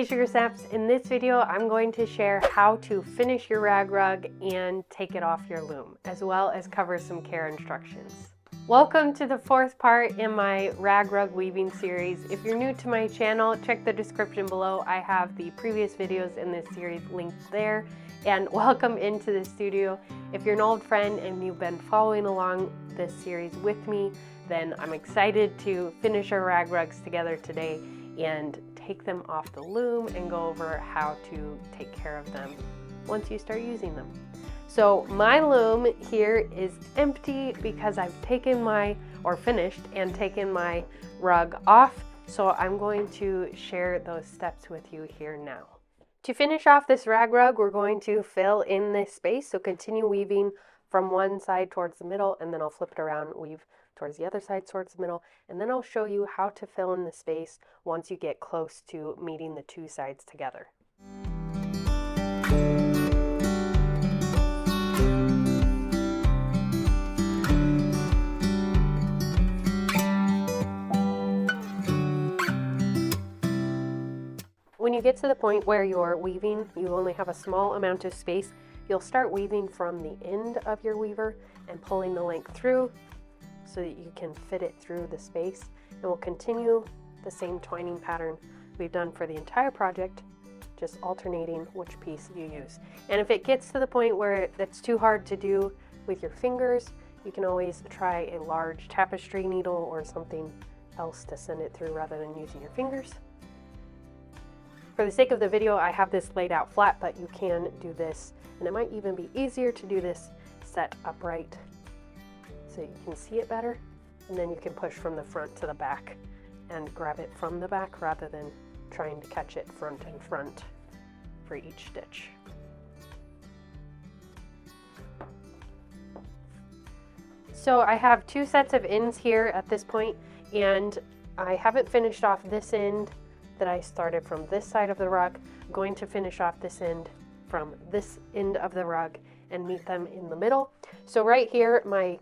Hey Sugar Snaps, in this video I'm going to share how to finish your rag rug and take it off your loom, as well as cover some care instructions. Welcome to the fourth part in my rag rug weaving series. If you're new to my channel, check the description below. I have the previous videos in this series linked there. And welcome into the studio. If you're an old friend and you've been following along this series with me, then I'm excited to finish our rag rugs together today and take them off the loom and go over how to take care of them once you start using them. So my loom here is empty because I've finished and taken my rug off. So I'm going to share those steps with you here now. To finish off this rag rug, we're going to fill in this space. So continue weaving from one side towards the middle, and then I'll flip it around, weave towards the other side towards the middle, and then I'll show you how to fill in the space once you get close to meeting the two sides together. When you get to the point where you're weaving, you only have a small amount of space, you'll start weaving from the end of your weaver and pulling the length through so that you can fit it through the space. And we'll continue the same twining pattern we've done for the entire project, just alternating which piece you use. And if it gets to the point where that's too hard to do with your fingers, you can always try a large tapestry needle or something else to send it through rather than using your fingers. For the sake of the video, I have this laid out flat, but you can do this, and it might even be easier to do this set upright so you can see it better, and then you can push from the front to the back and grab it from the back rather than trying to catch it front and front for each stitch. So I have two sets of ends here at this point, and I haven't finished off this end that I started from this side of the rug. I'm going to finish off this end from this end of the rug and meet them in the middle. So right here, my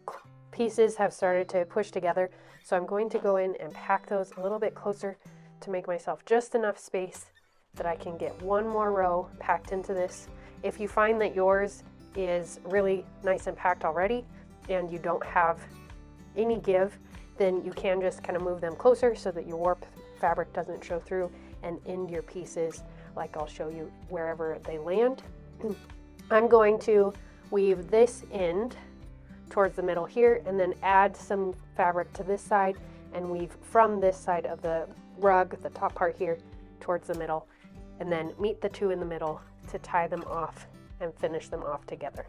pieces have started to push together. So I'm going to go in and pack those a little bit closer to make myself just enough space that I can get one more row packed into this. If you find that yours is really nice and packed already and you don't have any give, then you can just kind of move them closer so that your warp fabric doesn't show through and end your pieces like I'll show you wherever they land. I'm going to weave this end towards the middle here and then add some fabric to this side and weave from this side of the rug, the top part here, towards the middle, and then meet the two in the middle to tie them off and finish them off together.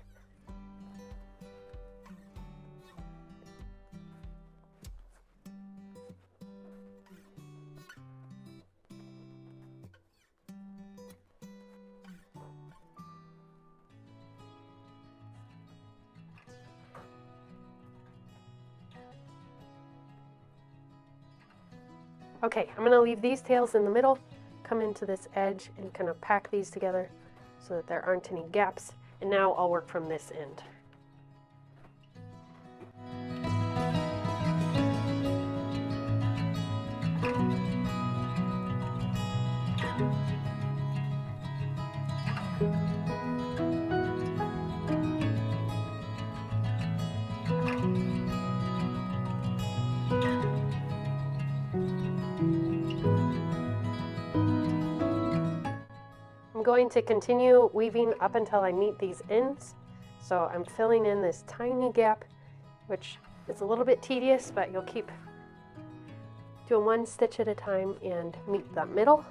Okay, I'm going to leave these tails in the middle, come into this edge and kind of pack these together so that there aren't any gaps. And now I'll work from this end. I'm going to continue weaving up until I meet these ends. So I'm filling in this tiny gap, which is a little bit tedious, but you'll keep doing one stitch at a time and meet the middle.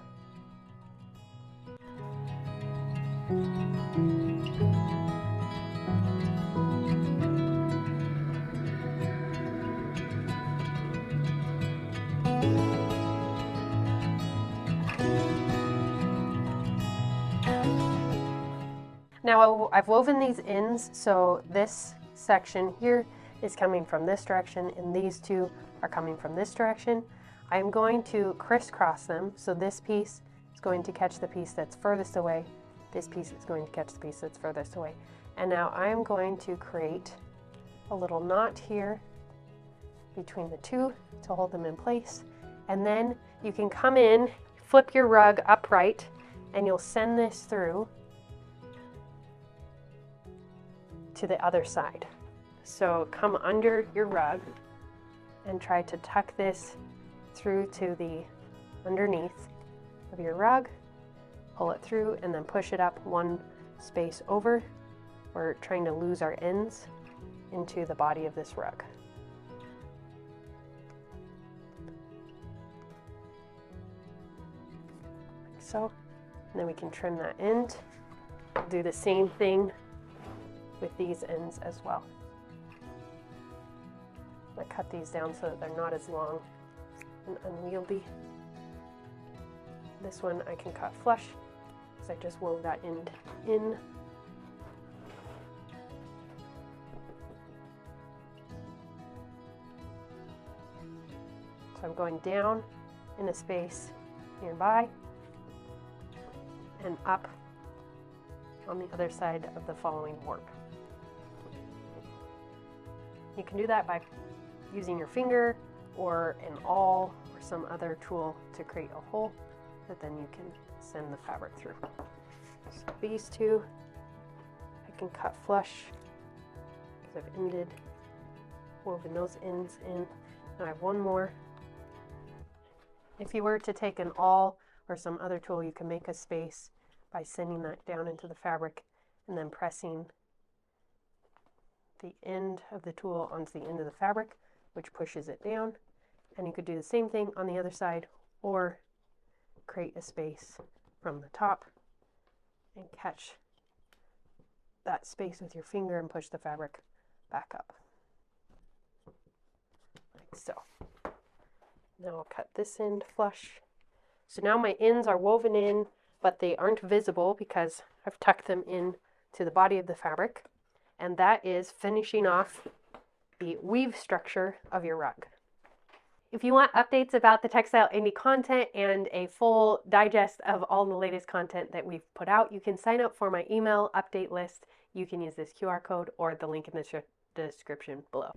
Now I've woven these ends, so this section here is coming from this direction and these two are coming from this direction. I'm going to crisscross them, so this piece is going to catch the piece that's furthest away, this piece is going to catch the piece that's furthest away. And now I'm going to create a little knot here between the two to hold them in place. And then you can come in flip your rug upright and you'll send this through to the other side. So come under your rug and try to tuck this through to the underneath of your rug, pull it through, and then push it up one space over. We're trying to lose our ends into the body of this rug. Like so. And then we can trim that end. We'll do the same thing with these ends as well. I cut these down so that they're not as long and unwieldy. This one I can cut flush because I just wove that end in. So I'm going down in a space nearby and up on the other side of the following warp. You can do that by using your finger or an awl or some other tool to create a hole that then you can send the fabric through. So these two I can cut flush because I've woven those ends in. Now I have one more. If you were to take an awl or some other tool, you can make a space by sending that down into the fabric and then pressing the end of the tool onto the end of the fabric, which pushes it down. And you could do the same thing on the other side, or create a space from the top and catch that space with your finger and push the fabric back up, like so. Now I'll cut this end flush. So now my ends are woven in, but they aren't visible because I've tucked them in to the body of the fabric. And that is finishing off the weave structure of your rug. If you want updates about the Textile Indie content and a full digest of all the latest content that we've put out, you can sign up for my email update list. You can use this QR code or the link in the description below.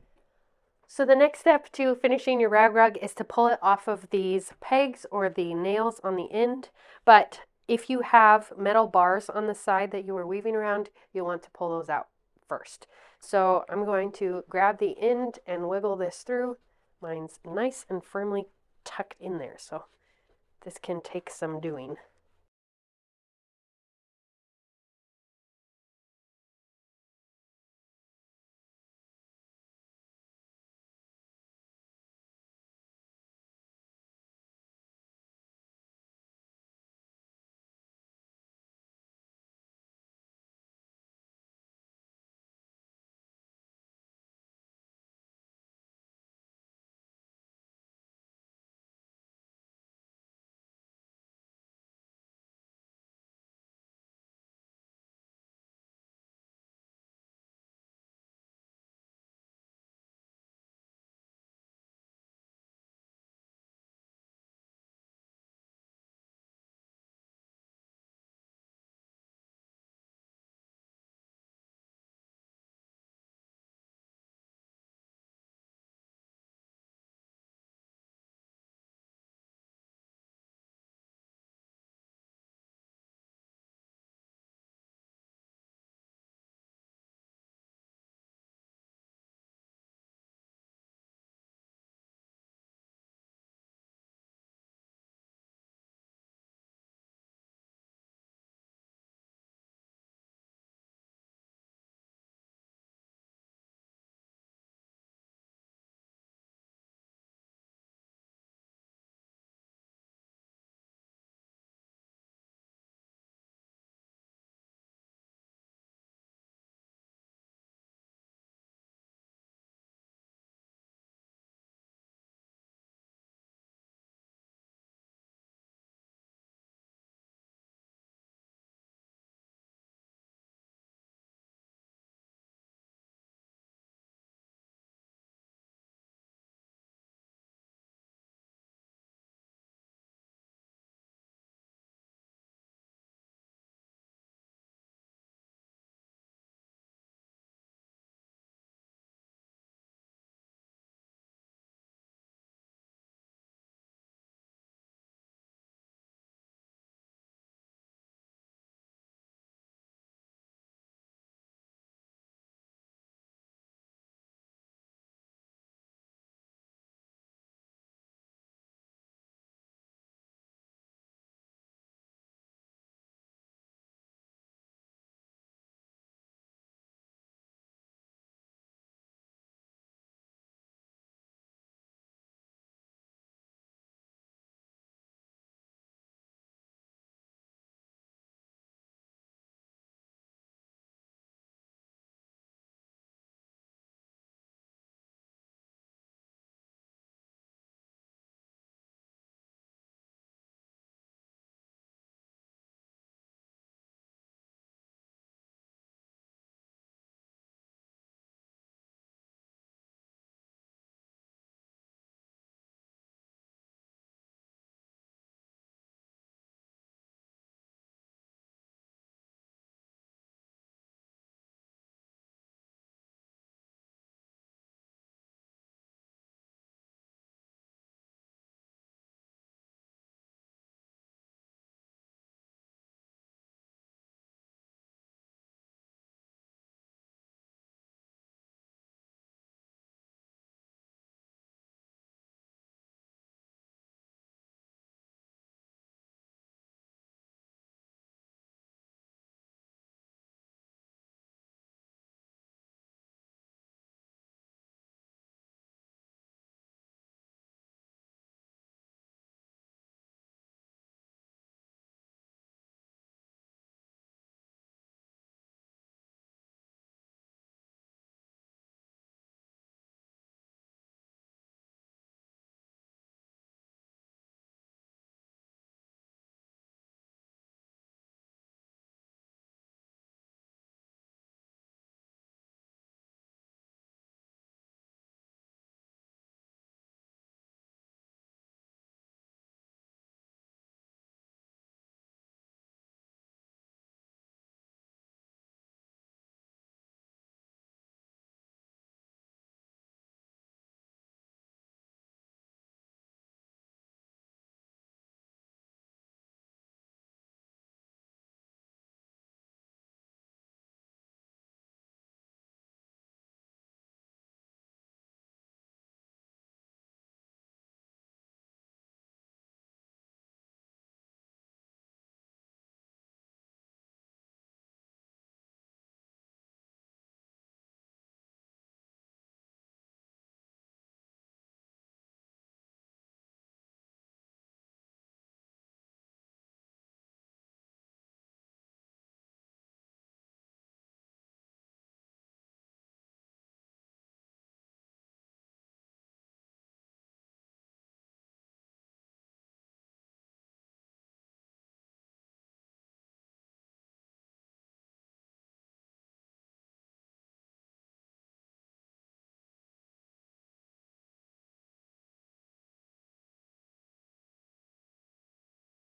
So the next step to finishing your rag rug is to pull it off of these pegs or the nails on the end. But if you have metal bars on the side that you were weaving around, you'll want to pull those out first. So I'm going to grab the end and wiggle this through. Mine's nice and firmly tucked in there, so this can take some doing.